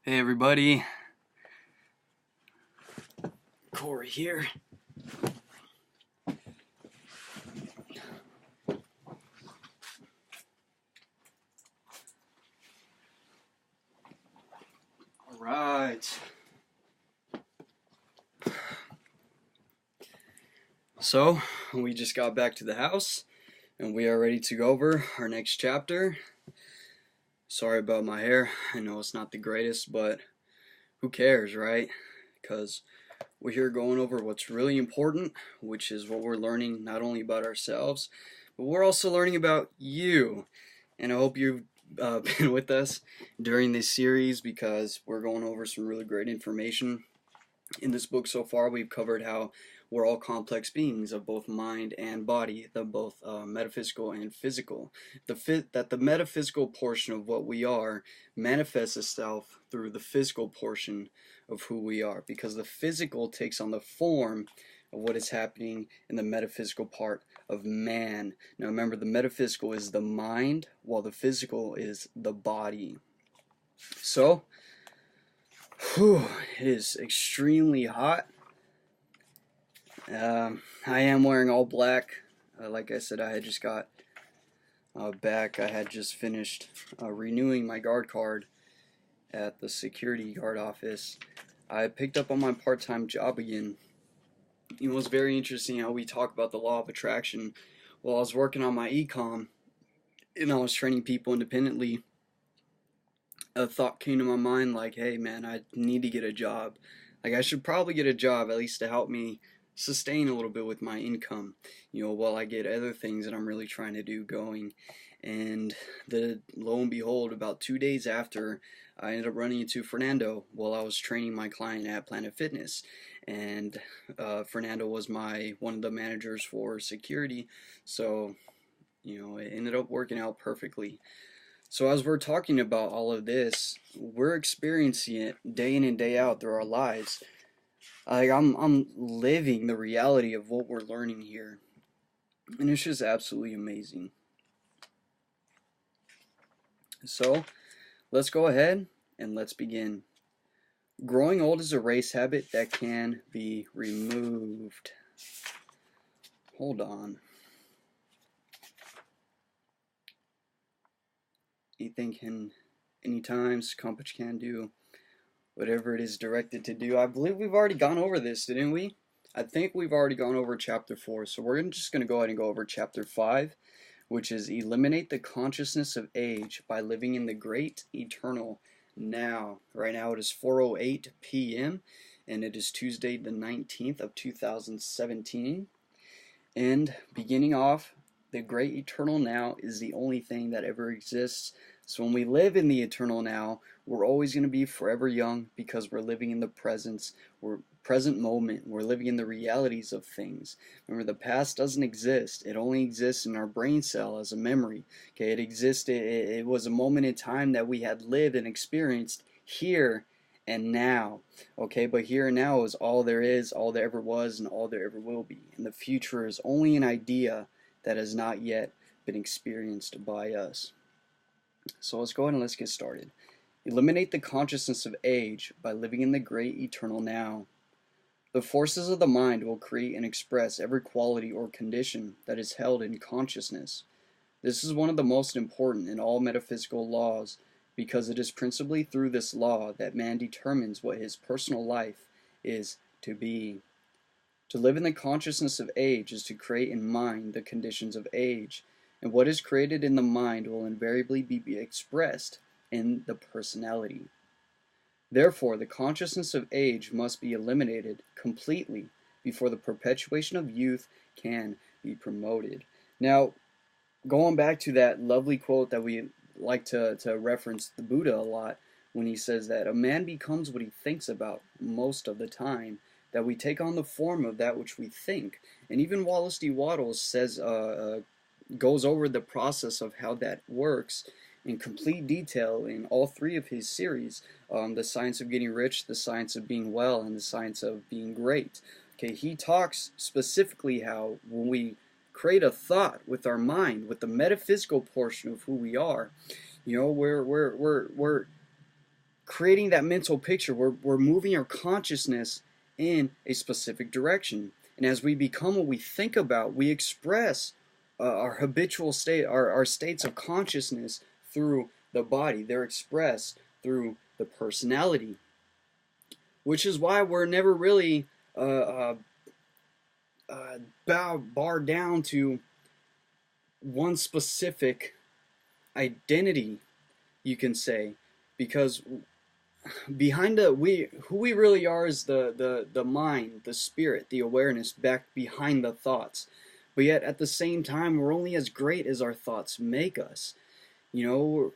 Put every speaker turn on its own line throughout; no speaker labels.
Hey everybody, Corey here. Alright. So, we just got back to the house and we are ready to go over our next chapter. Sorry about my hair. I know it's not the greatest, but who cares, right? Because we're here going over what's really important, which is what we're learning not only about ourselves, but we're also learning about you. And I hope you've been with us during this series because we're going over some really great information. In this book so far, we've covered how we're all complex beings of both mind and body, both metaphysical and physical. That the metaphysical portion of what we are manifests itself through the physical portion of who we are, because the physical takes on the form of what is happening in the metaphysical part of man. Now remember, the metaphysical is the mind, while the physical is the body. So, it is extremely hot. I am wearing all black. Like I said, I had just got back. I had just finished renewing my guard card at the security guard office. I picked up on my part-time job again. It was very interesting how we talk about the law of attraction. While I was working on my ecom and I was training people independently, a thought came to my mind like, hey man, I need to get a job. Like, I should probably get a job at least to help me sustain a little bit with my income, while I get other things that I'm really trying to do going. And lo and behold, about 2 days after, I ended up running into Fernando while I was training my client at Planet Fitness. And Fernando was one of the managers for security, so it ended up working out perfectly. So as we're talking about all of this, we're experiencing it day in and day out through our lives. Like, I'm living the reality of what we're learning here, and it's just absolutely amazing. So let's go ahead and let's begin. Growing old is a race habit that can be removed. Hold on. Anything can, anytime, accomplish can do whatever it is directed to do. I believe we've already gone over this, didn't we? I think we've already gone over chapter 4, so we're just going to go ahead and go over chapter 5, which is eliminate the consciousness of age by living in the great eternal now. Right now it is 4:08 p.m. and it is Tuesday the 19th of 2017. And beginning off, the great eternal now is the only thing that ever exists. So when we live in the eternal now, we're always going to be forever young because we're living in the present moment. We're living in the realities of things. Remember, the past doesn't exist. It only exists in our brain cell as a memory. Okay, it existed. It was a moment in time that we had lived and experienced here and now. Okay, but here and now is all there is, all there ever was, and all there ever will be. And the future is only an idea that has not yet been experienced by us. So let's go ahead and let's get started. Eliminate the consciousness of age by living in the great eternal now. The forces of the mind will create and express every quality or condition that is held in consciousness. This is one of the most important in all metaphysical laws, because it is principally through this law that man determines what his personal life is to be. To live in the consciousness of age is to create in mind the conditions of age, and what is created in the mind will invariably be expressed in the personality. Therefore, the consciousness of age must be eliminated completely before the perpetuation of youth can be promoted. Now, going back to that lovely quote that we like to reference the Buddha a lot, when he says that a man becomes what he thinks about most of the time, that we take on the form of that which we think. And even Wallace D. Wattles says, goes over the process of how that works in complete detail in all three of his series, The Science of Getting Rich, The Science of Being Well, and The Science of Being Great. Okay, he talks specifically how when we create a thought with our mind, with the metaphysical portion of who we are, we're creating that mental picture. We're moving our consciousness in a specific direction. And as we become what we think about, we express our habitual state, our states of consciousness through the body. They're expressed through the personality, which is why we're never really barred down to one specific identity, you can say, because behind who we really are is the mind, the spirit, the awareness back behind the thoughts. But yet at the same time, we're only as great as our thoughts make us. You know,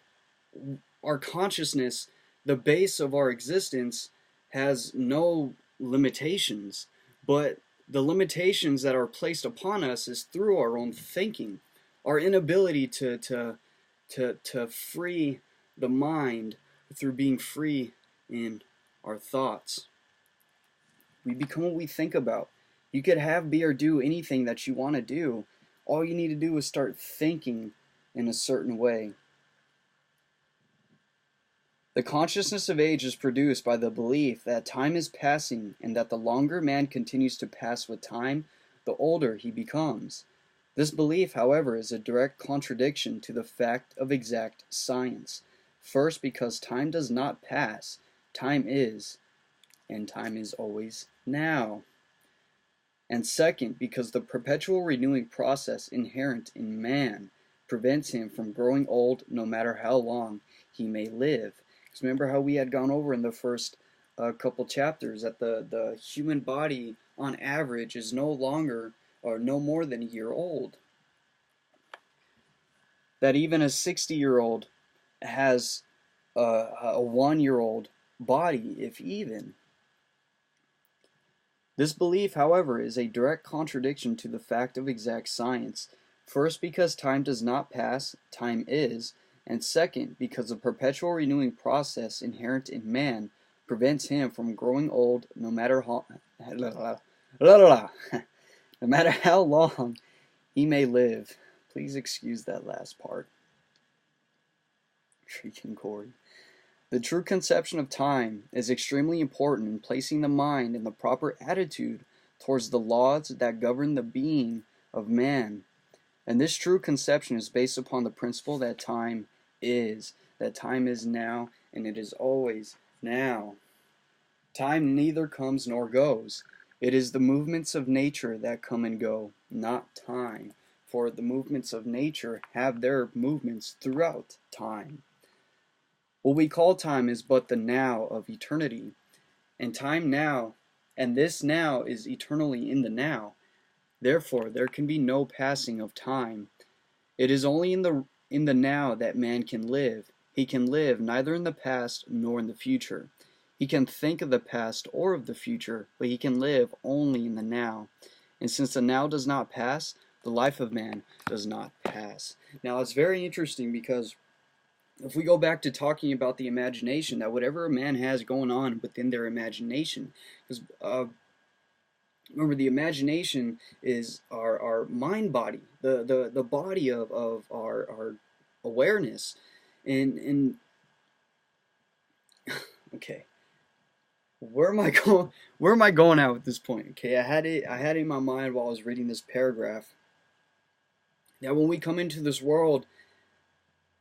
our consciousness, the base of our existence, has no limitations, but the limitations that are placed upon us is through our own thinking, our inability to free the mind through being free in our thoughts. We become what we think about. You could have, be, or do anything that you want to do. All you need to do is start thinking in a certain way. The consciousness of age is produced by the belief that time is passing and that the longer man continues to pass with time, the older he becomes. This belief, however, is a direct contradiction to the fact of exact science. First, because time does not pass, time is, and time is always now. And second, because the perpetual renewing process inherent in man prevents him from growing old no matter how long he may live. Because remember how we had gone over in the first couple chapters that the human body on average is no longer or no more than a year old. That even a 60-year-old has a 1-year-old body, if even. This belief, however, is a direct contradiction to the fact of exact science. First, because time does not pass, time is, and second, because the perpetual renewing process inherent in man prevents him from growing old no matter how, no matter how long he may live. Please excuse that last part. Freaking Corey. The true conception of time is extremely important in placing the mind in the proper attitude towards the laws that govern the being of man. And this true conception is based upon the principle that time is now, and it is always now. Time neither comes nor goes. It is the movements of nature that come and go, not time. For the movements of nature have their movements throughout time. What we call time is but the now of eternity, and time now, and this now is eternally in the now. Therefore, there can be no passing of time. It is only in the now that man can live. He can live neither in the past nor in the future. He can think of the past or of the future, but he can live only in the now. And since the now does not pass, the life of man does not pass. Now, it's very interesting because if we go back to talking about the imagination, that whatever a man has going on within their imagination, because remember, the imagination is our mind body, the body of our awareness, and okay, where am I going at with this point? Okay, I had it in my mind while I was reading this paragraph. Now, when we come into this world,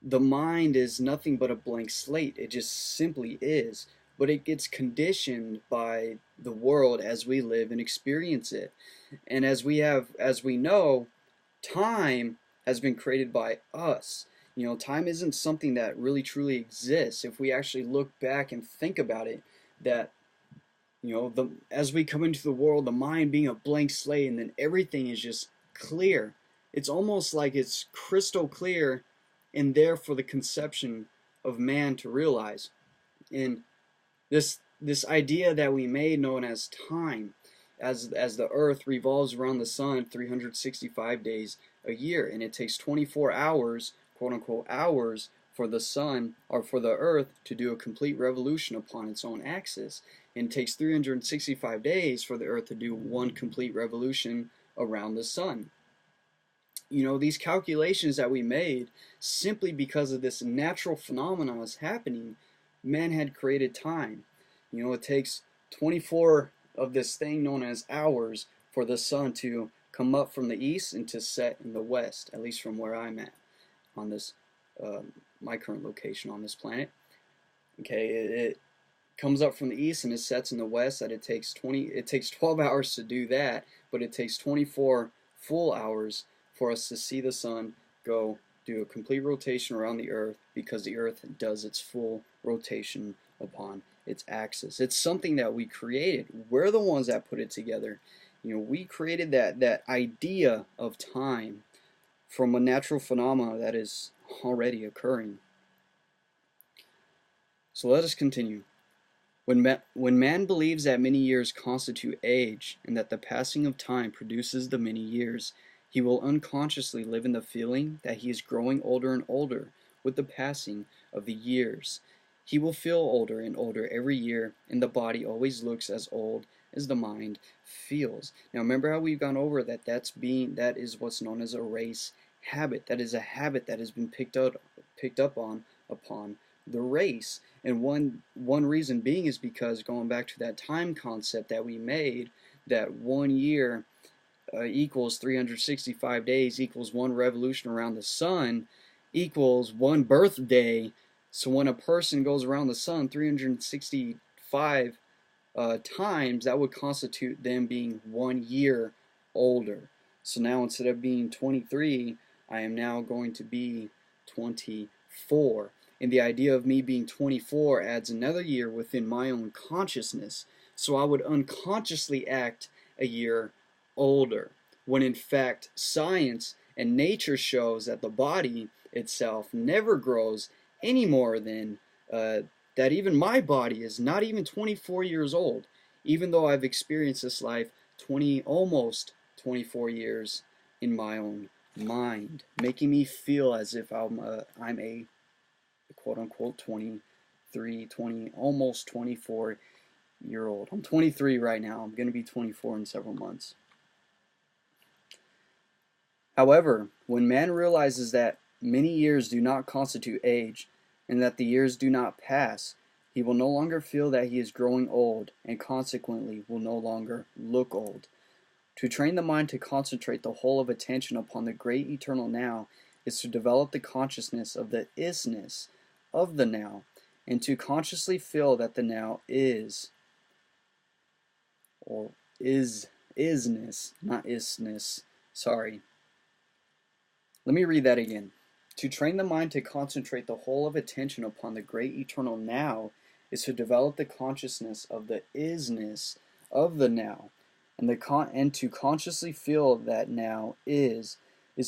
the mind is nothing but a blank slate. It just simply is. But it gets conditioned by the world as we live and experience it. And as we know, time has been created by us. You know, time isn't something that really truly exists. If we actually look back and think about it, that, you know, as we come into the world, the mind being a blank slate, and then everything is just clear. It's almost like it's crystal clear and there for the conception of man to realize. And this idea that we made, known as time, as the earth revolves around the sun 365 days a year, and it takes 24 hours, quote unquote hours, for the sun or for the earth to do a complete revolution upon its own axis, and it takes 365 days for the earth to do one complete revolution around the sun. You know, these calculations that we made, simply because of this natural phenomenon is happening, man had created time. It takes 24 of this thing known as hours for the sun to come up from the east and to set in the west, at least from where I'm at on this, my current location on this planet. Okay, it comes up from the east and it sets in the west. That it takes 12 hours to do that, but it takes 24 full hours for us to see the sun go do a complete rotation around the earth, because the earth does its full rotation upon its axis. It's something that we created. We're the ones that put it together. We created that idea of time from a natural phenomena that is already occurring. So let us continue. When man believes that many years constitute age, and that the passing of time produces the many years, he will unconsciously live in the feeling that he is growing older and older with the passing of the years. He will feel older and older every year, and the body always looks as old as the mind feels. Now remember how we've gone over that that is what's known as a race habit. That is a habit that has been picked up upon the race. And one reason being is because, going back to that time concept that we made, that 1 year equals 365 days equals 1 revolution around the sun equals 1 birthday. So when a person goes around the sun 365 times, that would constitute them being 1 year older. So now instead of being 23, I am now going to be 24. And the idea of me being 24 adds another year within my own consciousness. So I would unconsciously act a year older, when in fact science and nature shows that the body itself never grows any more than that. Even my body is not even 24 years old, even though I've experienced this life almost 24 years in my own mind, making me feel as if I'm a quote-unquote 20, almost 24-year-old. I'm 23 right now. I'm going to be 24 in several months. However, when man realizes that many years do not constitute age, and that the years do not pass, he will no longer feel that he is growing old, and consequently will no longer look old. To train the mind to concentrate the whole of attention upon the great eternal now is to develop the consciousness of the isness of the now, and to consciously feel that the now is, or isness, not isness, sorry. Let me read that again. To train the mind to concentrate the whole of attention upon the great eternal now is to develop the consciousness of the isness of the now, and to consciously feel that now is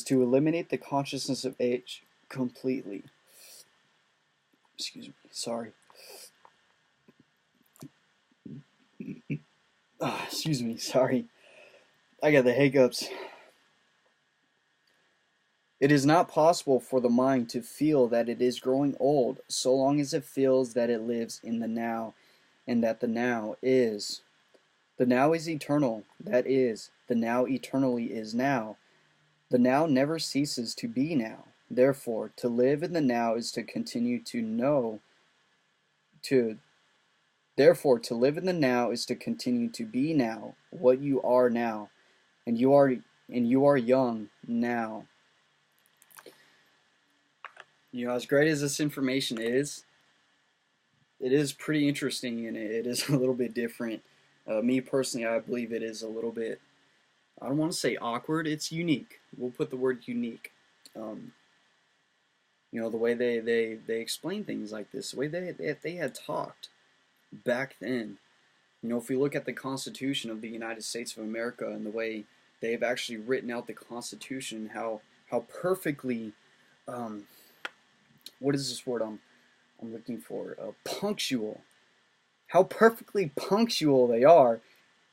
to eliminate the consciousness of age completely. Excuse me, sorry. Excuse me, sorry. I got the hiccups. It is not possible for the mind to feel that it is growing old so long as it feels that it lives in the now, and that the now is. The now is eternal, that is, the now eternally is now. The now never ceases to be now. Therefore, to live in the now is to continue to know. Therefore, to live in the now is to continue to be now what you are now, and you are young now. As great as this information is, it is pretty interesting, and it is a little bit different. Me personally, I believe it is a little bit, I don't want to say awkward, it's unique. We'll put the word unique. The way they explain things like this, the way they had talked back then. If we look at the Constitution of the United States of America and the way they've actually written out the Constitution, how perfectly, what is this word I'm looking for? Punctual. How perfectly punctual they are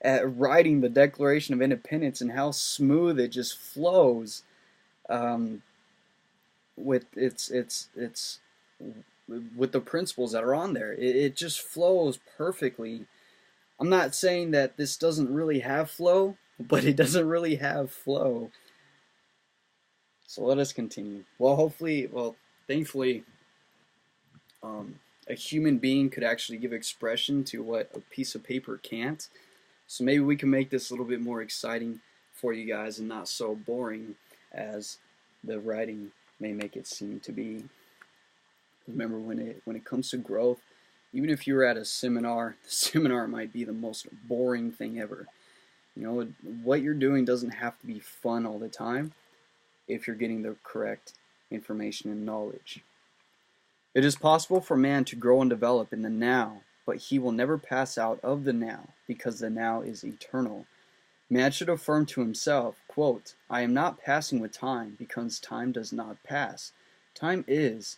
at writing the Declaration of Independence, and how smooth it just flows with with the principles that are on there. It just flows perfectly. I'm not saying that this doesn't really have flow, but it doesn't really have flow. So let us continue. Thankfully, a human being could actually give expression to what a piece of paper can't. So maybe we can make this a little bit more exciting for you guys and not so boring as the writing may make it seem to be. Remember, when it comes to growth, even if you're at a seminar, the seminar might be the most boring thing ever. You know, what you're doing doesn't have to be fun all the time if you're getting the correct information and knowledge. It is possible for man to grow and develop in the now, but he will never pass out of the now, because the now is eternal. Man should affirm to himself, quote, I am not passing with time, because time does not pass. Time is.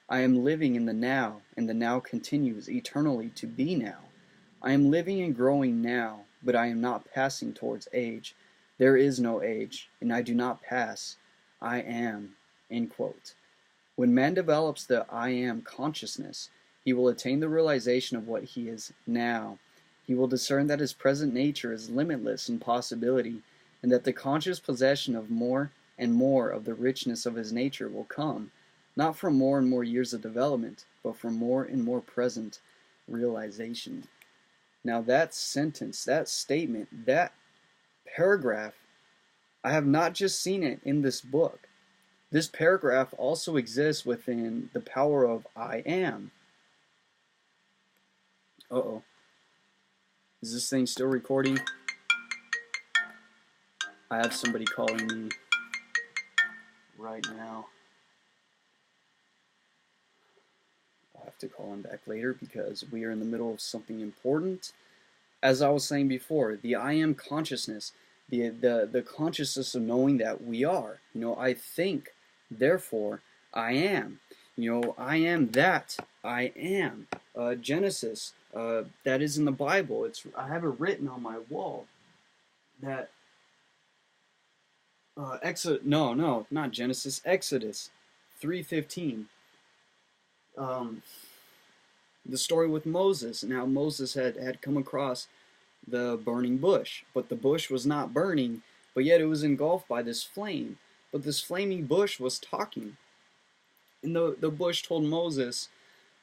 I am living in the now, and the now continues eternally to be now. I am living and growing now, but I am not passing towards age. There is no age, and I do not pass. I am. End quote. When man develops the I am consciousness, he will attain the realization of what he is now. He will discern that his present nature is limitless in possibility, and that the conscious possession of more and more of the richness of his nature will come, not from more and more years of development, but from more and more present realization. Now that sentence, that statement, that paragraph, I have not just seen it in this book. This paragraph also exists within the power of I am. Uh-oh. Is this thing still recording? I have somebody calling me right now. I'll have to call him back later because we are in the middle of something important. As I was saying before, the I am consciousness, the consciousness of knowing that we are. You know, I think, therefore I am. You know, I am that I am. Genesis, that is in the Bible. I have it written on my wall. That not Genesis, Exodus 3:15. The story with Moses and how Moses had come across the burning bush, but the bush was not burning, but yet it was engulfed by this flame. But this flaming bush was talking, and the bush told Moses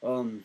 that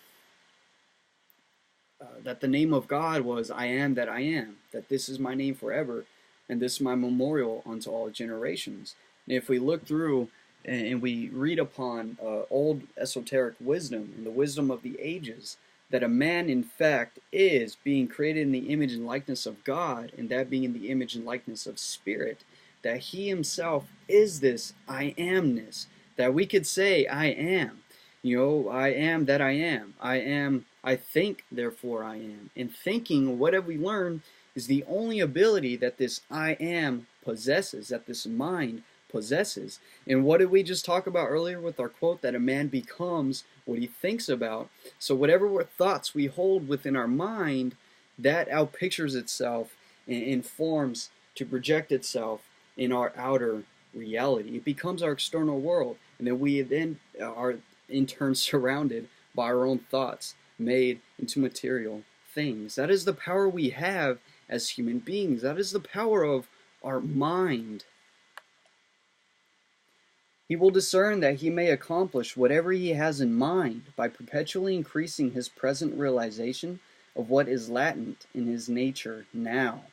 the name of God was I am that I am, that this is my name forever, and this is my memorial unto all generations. And if we look through and we read upon old esoteric wisdom and the wisdom of the ages, that a man in fact is being created in the image and likeness of God, and that being in the image and likeness of Spirit, that he himself is this I amness, that we could say I am. You know, I am that I am. I think, therefore I am. And thinking, what have we learned, is the only ability that this I am possesses, that this mind possesses. And what did we just talk about earlier with our quote, that a man becomes what he thinks about? So whatever thoughts we hold within our mind, that outpictures itself and forms to project itself in our outer reality. It becomes our external world, and then we are in turn surrounded by our own thoughts made into material things. That is the power we have as human beings. That is the power of our mind. He will discern that he may accomplish whatever he has in mind by perpetually increasing his present realization of what is latent in his nature now.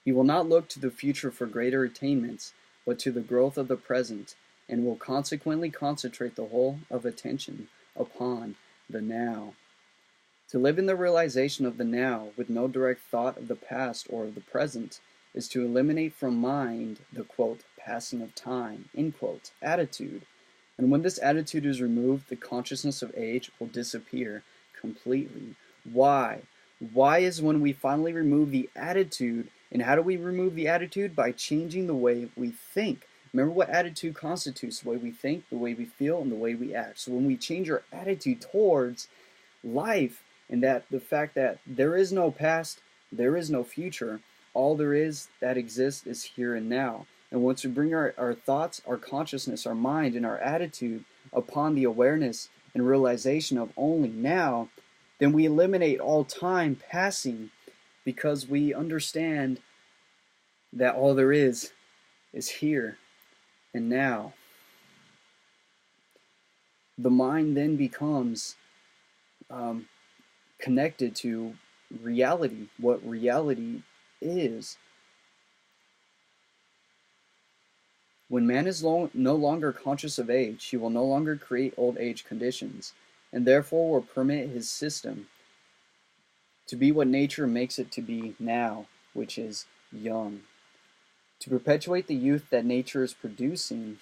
He will not look to the future for greater attainments, but to the growth of the present, and will consequently concentrate the whole of attention upon the now. To live in the realization of the now with no direct thought of the past or of the present is to eliminate from mind the, quote, passing of time, end quote, attitude. And when this attitude is removed, the consciousness of age will disappear completely. Why? Why is when we finally remove the attitude, and how do we remove the attitude? By changing the way we think. Remember what attitude constitutes: the way we think, the way we feel, and the way we act. So when we change our attitude towards life, and that the fact that there is no past, there is no future, all there is that exists is here and now. And once we bring our thoughts, our consciousness, our mind, and our attitude upon the awareness and realization of only now, then we eliminate all time passing, because we understand that all there is here and now. The mind then becomes connected to reality, what reality is. When man is no longer conscious of age, he will no longer create old age conditions, and therefore will permit his system to be what nature makes it to be now, which is young. To perpetuate the youth that nature is producing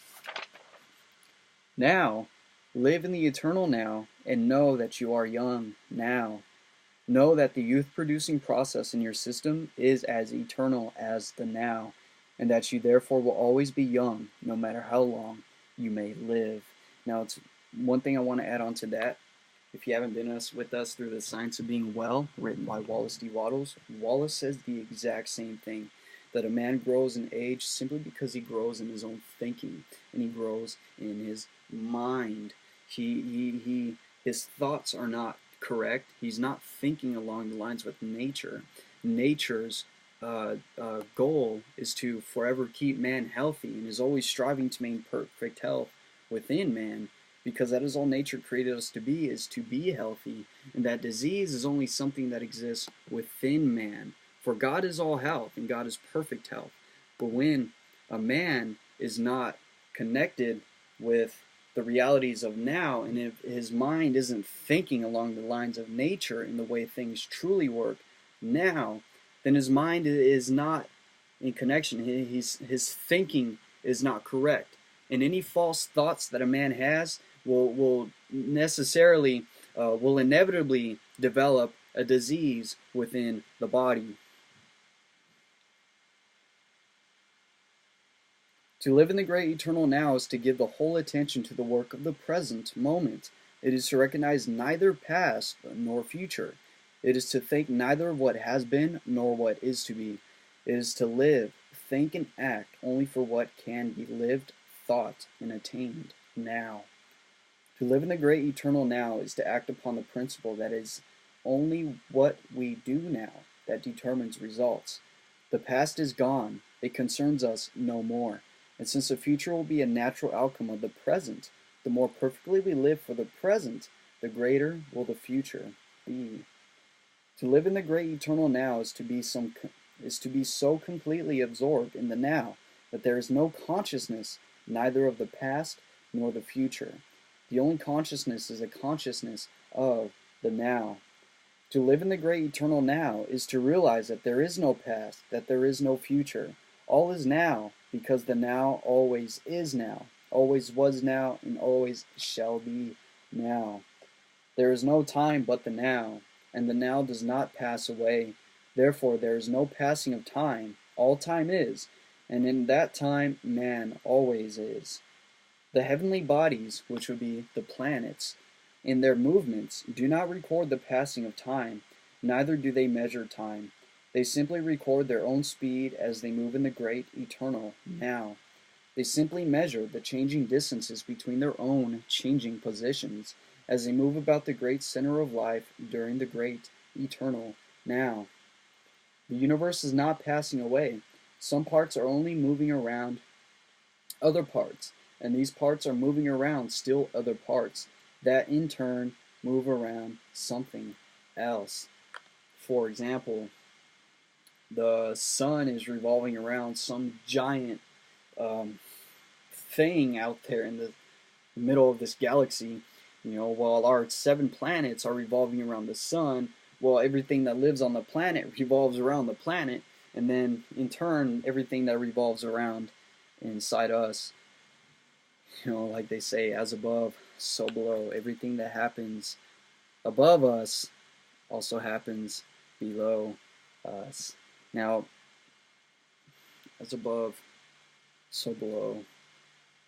now, live in the eternal now, and know that you are young now. Know that the youth-producing process in your system is as eternal as the now, and that you therefore will always be young, no matter how long you may live. Now, it's one thing I want to add on to that. If you haven't been with us through The Science of Being Well, written by Wallace D. Wattles, Wallace says the exact same thing, that a man grows in age simply because he grows in his own thinking, and he grows in his mind. His thoughts are not correct. He's not thinking along the lines with nature. Nature's goal is to forever keep man healthy and is always striving to maintain perfect health within man, because that is all nature created us to be healthy, and that disease is only something that exists within man. For God is all health, and God is perfect health. But when a man is not connected with the realities of now, and if his mind isn't thinking along the lines of nature in the way things truly work now, then his mind is not in connection. His thinking is not correct. And any false thoughts that a man has will inevitably develop a disease within the body. To live in the great eternal now is to give the whole attention to the work of the present moment. It is to recognize neither past nor future. It is to think neither of what has been nor what is to be. It is to live, think, and act only for what can be lived, thought, and attained now. To live in the great eternal now is to act upon the principle that is only what we do now that determines results. The past is gone. It concerns us no more. And since the future will be a natural outcome of the present, the more perfectly we live for the present, the greater will the future be. To live in the great eternal now is to be so completely absorbed in the now that there is no consciousness neither of the past nor the future. The only consciousness is a consciousness of the now. To live in the great eternal now is to realize that there is no past, that there is no future. All is now, because the now always is now, always was now, and always shall be now. There is no time but the now, and the now does not pass away. Therefore there is no passing of time. All time is, and in that time man always is. The heavenly bodies, which would be the planets, in their movements do not record the passing of time, neither do they measure time. They simply record their own speed as they move in the great eternal now. They simply measure the changing distances between their own changing positions as they move about the great center of life during the great eternal now. The universe is not passing away. Some parts are only moving around other parts, and these parts are moving around still other parts that in turn move around something else. For example, the sun is revolving around some giant thing out there in the middle of this galaxy, while our 7 planets are revolving around the sun. Well, everything that lives on the planet revolves around the planet, and then in turn everything that revolves around inside us, like they say, as above, so below. Everything that happens above us also happens below us. Now, as above, so below.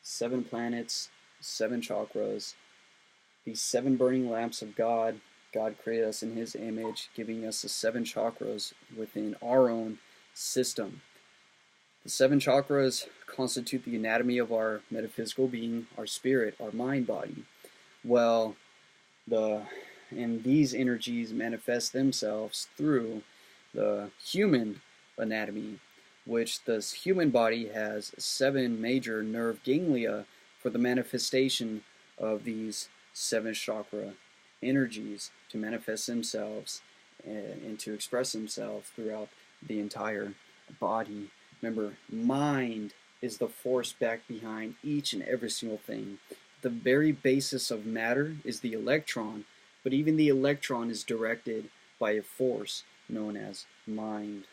7 planets, 7 chakras, these 7 burning lamps of God. God created us in His image, giving us the 7 chakras within our own system. The 7 chakras constitute the anatomy of our metaphysical being, our spirit, our mind body. Well, and these energies manifest themselves through the human anatomy, which the human body has 7 major nerve ganglia for the manifestation of these 7 chakra energies to manifest themselves and to express themselves throughout the entire body. Remember, mind is the force back behind each and every single thing. The very basis of matter is the electron, but even the electron is directed by a force known as mind.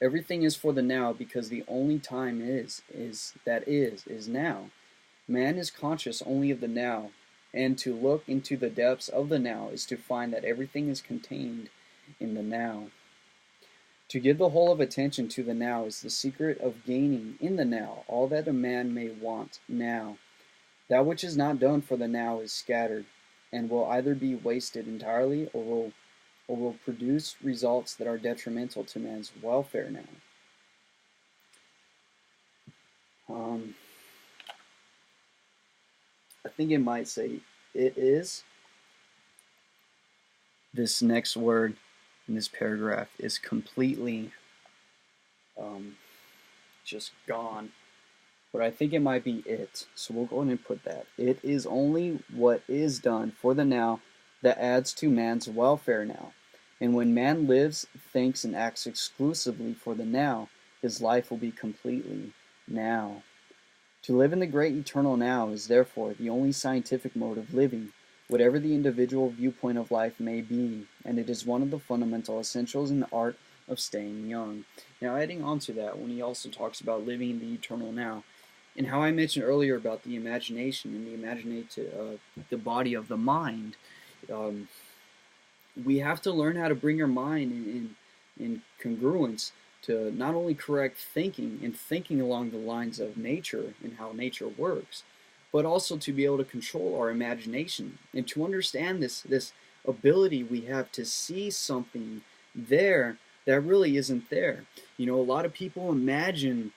Everything is for the now because the only time is now. Man is conscious only of the now, and to look into the depths of the now is to find that everything is contained in the now. To give the whole of attention to the now is the secret of gaining in the now all that a man may want now. That which is not done for the now is scattered, and will either be wasted entirely or will produce results that are detrimental to man's welfare now. I think it might say it is. This next word in this paragraph is completely just gone, but I think it might be it. So we'll go ahead and put that. It is only what is done for the now that adds to man's welfare now. And when man lives, thinks, and acts exclusively for the now, his life will be completely now. To live in the great eternal now is therefore the only scientific mode of living, whatever the individual viewpoint of life may be, and it is one of the fundamental essentials in the art of staying young. Now, adding on to that, when he also talks about living in the eternal now, and how I mentioned earlier about the imagination and the imaginative, the body of the mind, we have to learn how to bring our mind in congruence to not only correct thinking and thinking along the lines of nature and how nature works, but also to be able to control our imagination and to understand this ability we have to see something there that really isn't there. You know, a lot of people imagine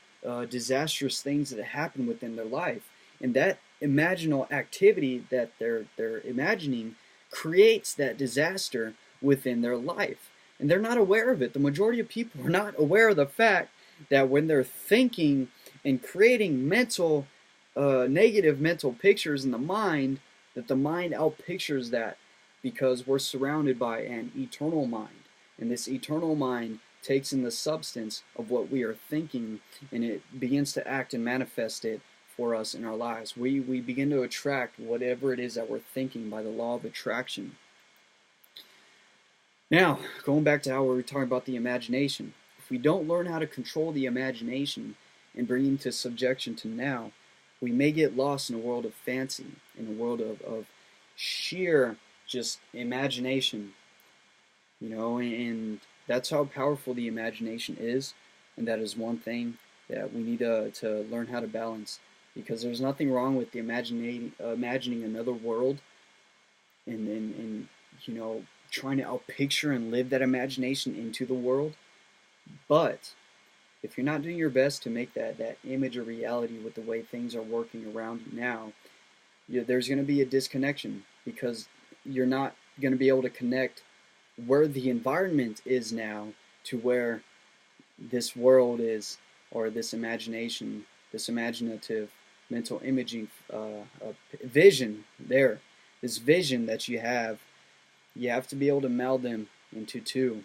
disastrous things that happen within their life, and that imaginal activity that they're imagining creates that disaster within their life, and they're not aware of it. The majority of people are not aware of the fact that when they're thinking and creating mental negative mental pictures in the mind, that the mind outpictures that, because we're surrounded by an eternal mind, and this eternal mind takes in the substance of what we are thinking, and it begins to act and manifest it for us in our lives. We begin to attract whatever it is that we're thinking by the law of attraction. Now, going back to how we were talking about the imagination, if we don't learn how to control the imagination and bring it into subjection to now, we may get lost in a world of fancy, in a world of sheer just imagination, you know, and that's how powerful the imagination is, and that is one thing that we need to learn how to balance, because there's nothing wrong with the imagining another world and you know, trying to outpicture and live that imagination into the world. But if you're not doing your best to make that image a reality with the way things are working around you now, there's going to be a disconnection, because you're not going to be able to connect where the environment is now to where this world is, or this imagination, this imaginative mental imaging vision there, this vision that you have to be able to meld them into two.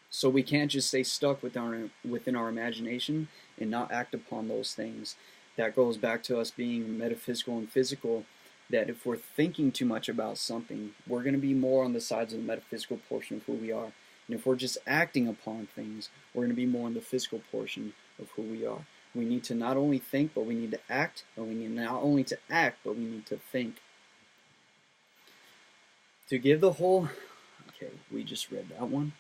So we can't just stay stuck within our imagination and not act upon those things. That goes back to us being metaphysical and physical, that if we're thinking too much about something, we're going to be more on the sides of the metaphysical portion of who we are. And if we're just acting upon things, we're going to be more on the physical portion of who we are. We need to not only think, but we need to act. And we need not only to act, but we need to think. To give the whole... Okay, we just read that one.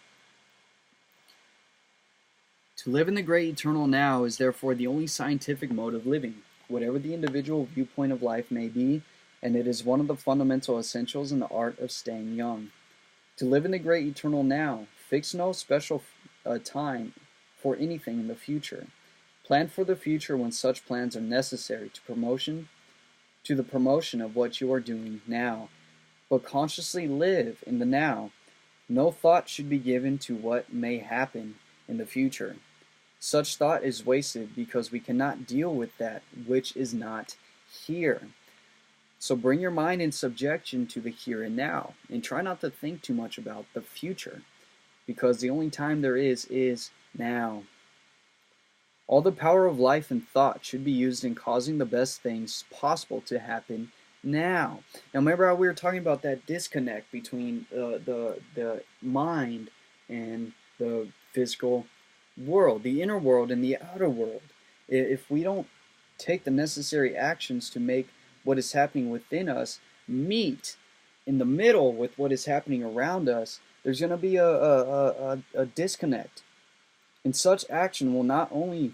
To live in the great eternal now is therefore the only scientific mode of living, whatever the individual viewpoint of life may be, and it is one of the fundamental essentials in the art of staying young. To live in the great eternal now, fix no special time for anything in the future. Plan for the future when such plans are necessary to the promotion of what you are doing now, but consciously live in the now. No thought should be given to what may happen in the future. Such thought is wasted because we cannot deal with that which is not here. So bring your mind in subjection to the here and now, and try not to think too much about the future, because the only time there is now. All the power of life and thought should be used in causing the best things possible to happen now. Now remember how we were talking about that disconnect between the mind and the physical world, the inner world and the outer world. If we don't take the necessary actions to make what is happening within us meet in the middle with what is happening around us, there's going to be a disconnect. And such action will not only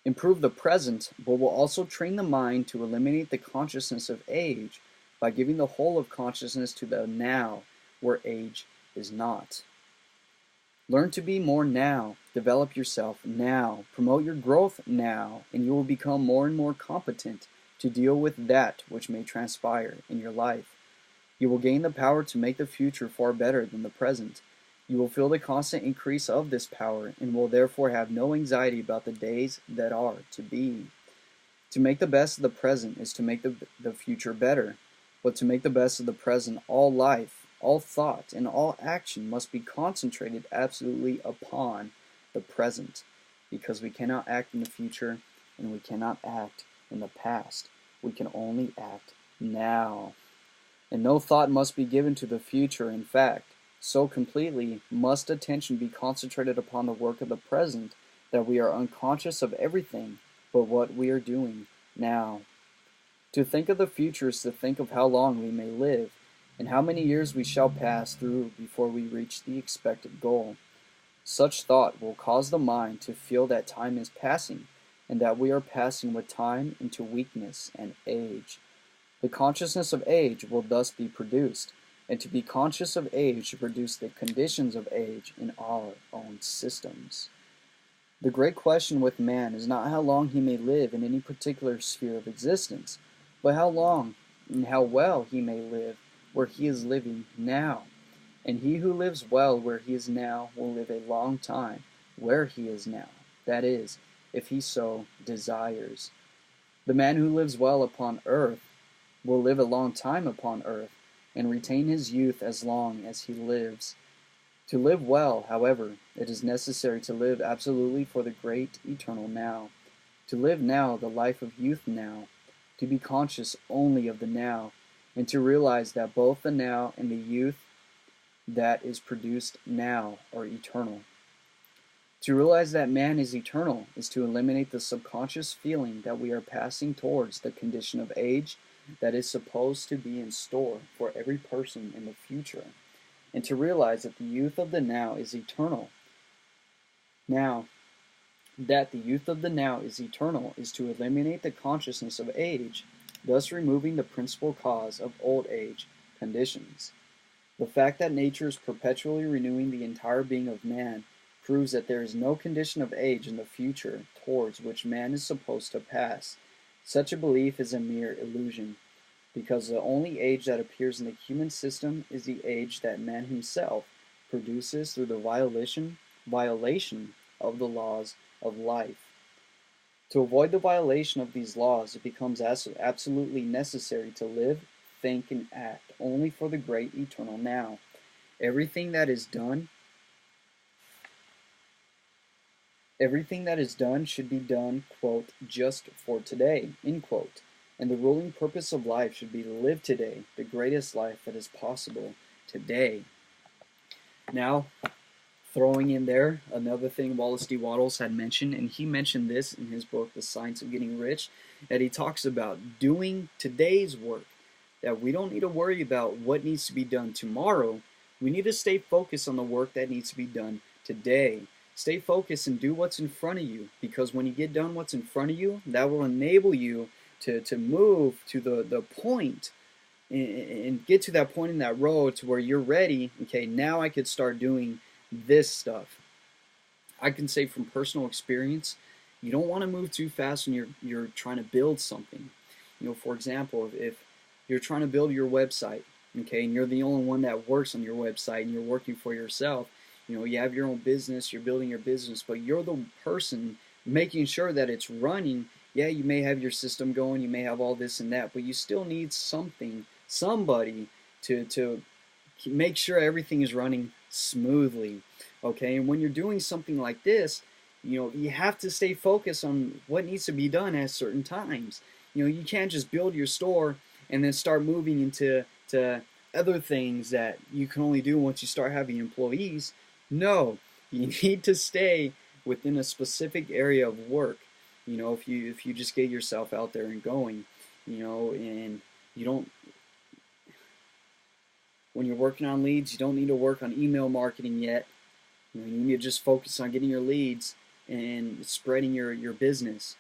improve the present, but will also train the mind to eliminate the consciousness of age by giving the whole of consciousness to the now, where age is not. Learn to be more now, develop yourself now, promote your growth now, and you will become more and more competent to deal with that which may transpire in your life. You will gain the power to make the future far better than the present. You will feel the constant increase of this power and will therefore have no anxiety about the days that are to be. To make the best of the present is to make the future better, but to make the best of the present, all life, all thought, and all action must be concentrated absolutely upon the present, because we cannot act in the future and we cannot act in the past. We can only act now. And no thought must be given to the future. In fact, so completely must attention be concentrated upon the work of the present that we are unconscious of everything but what we are doing now. To think of the future is to think of how long we may live, and how many years we shall pass through before we reach the expected goal. Such thought will cause the mind to feel that time is passing, and that we are passing with time into weakness and age. The consciousness of age will thus be produced, and to be conscious of age to produce the conditions of age in our own systems. The great question with man is not how long he may live in any particular sphere of existence, but how long and how well he may live where he is living now. And he who lives well where he is now will live a long time where he is now, that is, if he so desires. The man who lives well upon earth will live a long time upon earth, and retain his youth as long as he lives. To live well, however, it is necessary to live absolutely for the great eternal now, to live now the life of youth now, to be conscious only of the now, and to realize that both the now and the youth that is produced now are eternal. To realize that man is eternal is to eliminate the subconscious feeling that we are passing towards the condition of age that is supposed to be in store for every person in the future, and to realize that the youth of the now is eternal. Now, that the youth of the now is eternal is to eliminate the consciousness of age, thus removing the principal cause of old age conditions. The fact that nature is perpetually renewing the entire being of man proves that there is no condition of age in the future towards which man is supposed to pass. Such a belief is a mere illusion, because the only age that appears in the human system is the age that man himself produces through the violation of the laws of life. To avoid the violation of these laws, it becomes absolutely necessary to live, think, and act only for the great eternal now. Everything that is done should be done, quote, just for today, end quote. And the ruling purpose of life should be to live today, the greatest life that is possible today. Now, throwing in there another thing Wallace D. Wattles had mentioned, and he mentioned this in his book, The Science of Getting Rich, that he talks about doing today's work, that we don't need to worry about what needs to be done tomorrow. We need to stay focused on the work that needs to be done today. Stay focused and do what's in front of you, because when you get done what's in front of you, that will enable you to move to the point and get to that point in that road to where you're ready. Okay, now I could start doing this stuff. I can say from personal experience, you don't want to move too fast when you're trying to build something. You know, for example, if you're trying to build your website, okay, and you're the only one that works on your website and you're working for yourself, you know, you have your own business, you're building your business, but you're the person making sure that it's running Yeah, you may have your system going, you may have all this and that, but you still need somebody to make sure everything is running smoothly. Okay, and when you're doing something like this, you have to stay focused on what needs to be done at certain times. You can't just build your store and then start moving into other things that you can only do once you start having employees. No, you need to stay within a specific area of work. If you just get yourself out there and going, and you don't when you're working on leads, you don't need to work on email marketing yet. You need to just focus on getting your leads and spreading your business.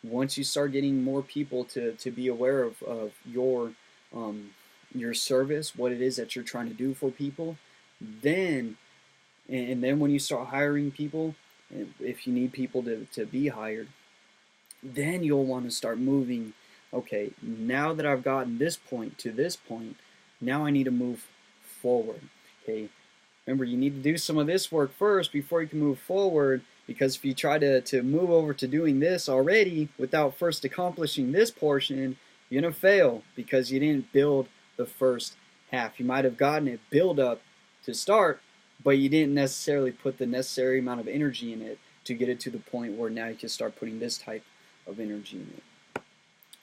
Once you start getting more people to be aware of your service, what it is that you're trying to do for people, then when you start hiring people, if you need people to be hired, then you'll want to start moving. Okay, now that I've gotten this point to this point, now I need to move forward. Okay, remember, you need to do some of this work first before you can move forward, because if you try to move over to doing this already without first accomplishing this portion, you're going to fail because you didn't build the first half. You might have gotten it build up to start, but you didn't necessarily put the necessary amount of energy in it to get it to the point where now you can start putting this type of energy in it.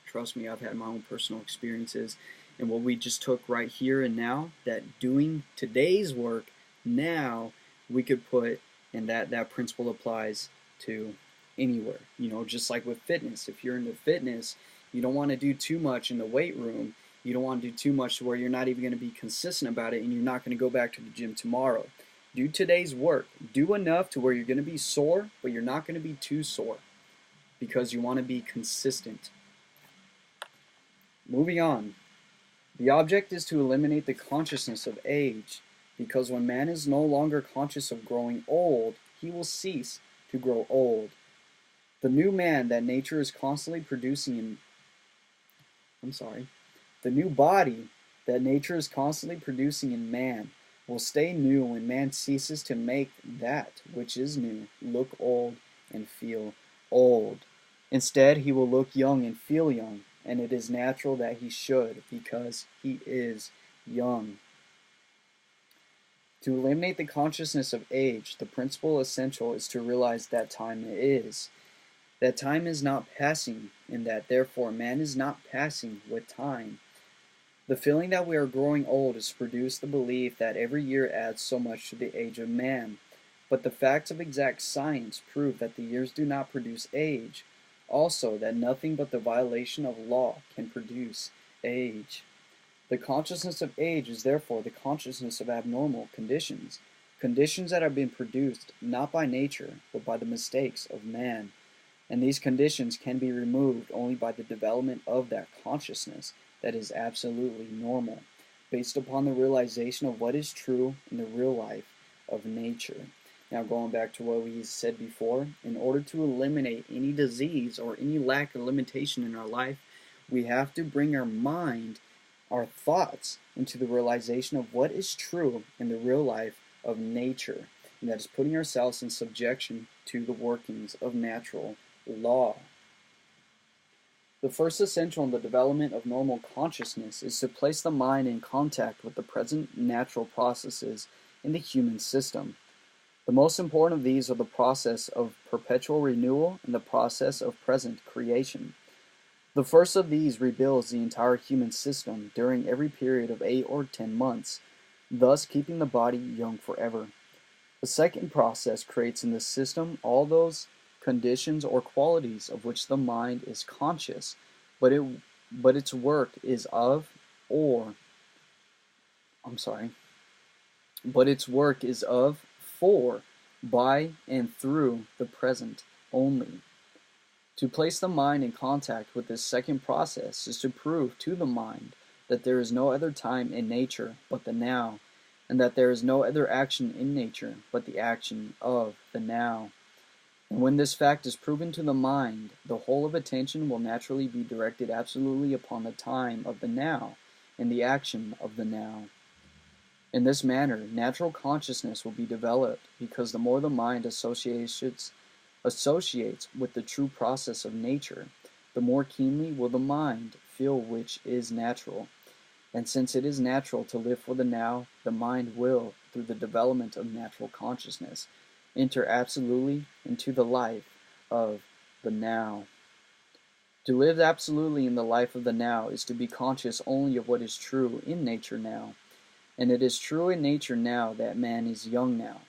Trust me, I've had my own personal experiences, and what we just took right here and now, that doing today's work now, we could put, and that principle applies to anywhere. Just like with fitness. If you're into fitness, you don't want to do too much in the weight room. You don't want to do too much to where you're not even going to be consistent about it, and you're not going to go back to the gym tomorrow. Do today's work. Do enough to where you're going to be sore, but you're not going to be too sore, because you want to be consistent. Moving on. The object is to eliminate the consciousness of age, because when man is no longer conscious of growing old, he will cease to grow old. The new man that nature is constantly producing the new body that nature is constantly producing in man will stay new when man ceases to make that which is new look old and feel old. Instead, he will look young and feel young, and it is natural that he should, because he is young. To eliminate the consciousness of age, the principle essential is to realize that time is. That time is not passing, and that therefore man is not passing with time. The feeling that we are growing old is to produce the belief that every year adds so much to the age of man. But the facts of exact science prove that the years do not produce age. Also, that nothing but the violation of law can produce age. The consciousness of age is therefore the consciousness of abnormal conditions, conditions that have been produced not by nature, but by the mistakes of man. And these conditions can be removed only by the development of that consciousness that is absolutely normal, based upon the realization of what is true in the real life of nature. Now, going back to what we said before, in order to eliminate any disease or any lack of limitation in our life, we have to bring our mind, our thoughts, into the realization of what is true in the real life of nature, and that is putting ourselves in subjection to the workings of natural law. The first essential in the development of normal consciousness is to place the mind in contact with the present natural processes in the human system. The most important of these are the process of perpetual renewal and the process of present creation. The first of these rebuilds the entire human system during every period of 8 or 10 months, thus keeping the body young forever. The second process creates in the system all those conditions or qualities of which the mind is conscious, but its work is for, by, and through the present only. To place the mind in contact with this second process is to prove to the mind that there is no other time in nature but the now, and that there is no other action in nature but the action of the now. And when this fact is proven to the mind, the whole of attention will naturally be directed absolutely upon the time of the now and the action of the now. In this manner, natural consciousness will be developed, because the more the mind associates with the true process of nature, the more keenly will the mind feel which is natural. And since it is natural to live for the now, the mind will, through the development of natural consciousness, enter absolutely into the life of the now. To live absolutely in the life of the now is to be conscious only of what is true in nature now. And it is true in nature now that man is young now.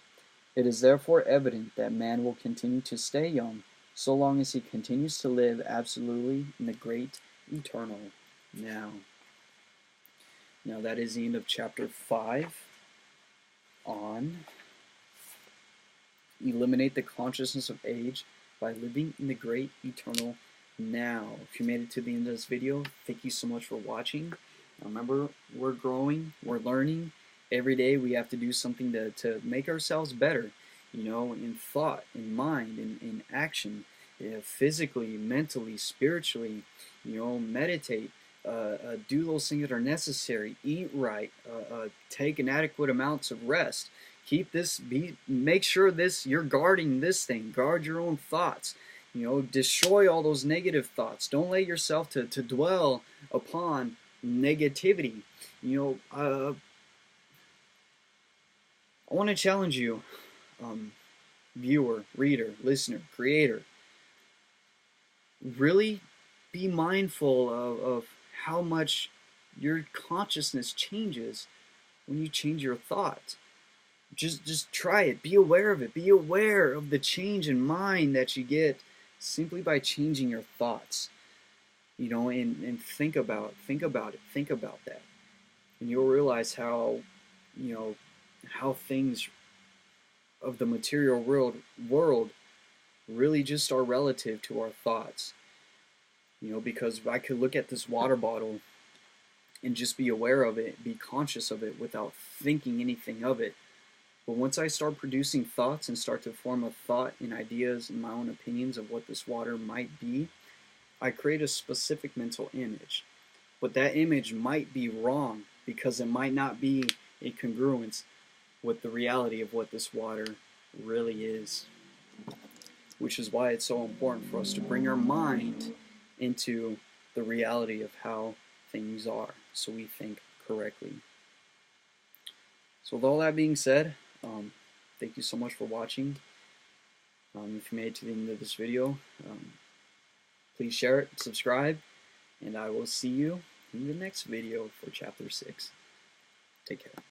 It is therefore evident that man will continue to stay young so long as he continues to live absolutely in the great eternal now. Now that is the end of chapter 5 on eliminate the consciousness of age by living in the great eternal now. If you made it to the end of this video, thank you so much for watching. Now remember, we're growing, we're learning. Every day we have to do something to make ourselves better, you know, in thought, in mind, in action, physically, mentally, spiritually, you know, meditate. Do those things that are necessary. Eat right. Take an adequate amounts of rest. Keep this. Make sure you're guarding this thing. Guard your own thoughts. You know, destroy all those negative thoughts. Don't let yourself to dwell upon negativity. You know, I want to challenge you, viewer, reader, listener, creator. Really be mindful of how much your consciousness changes when you change your thoughts. Just try it. Be aware of it. Be aware of the change in mind that you get simply by changing your thoughts. You know, and think about it. Think about that. And you'll realize how, you know, how things of the material world really just are relative to our thoughts. You know, because I could look at this water bottle and just be aware of it, be conscious of it without thinking anything of it. But once I start producing thoughts and start to form a thought and ideas and my own opinions of what this water might be, I create a specific mental image. But that image might be wrong because it might not be a congruence with the reality of what this water really is. Which is why it's so important for us to bring our mind into the reality of how things are, so we think correctly. So with all that being said, thank you so much for watching. If you made it to the end of this video, please share it, subscribe, and I will see you in the next video for chapter 6. Take care.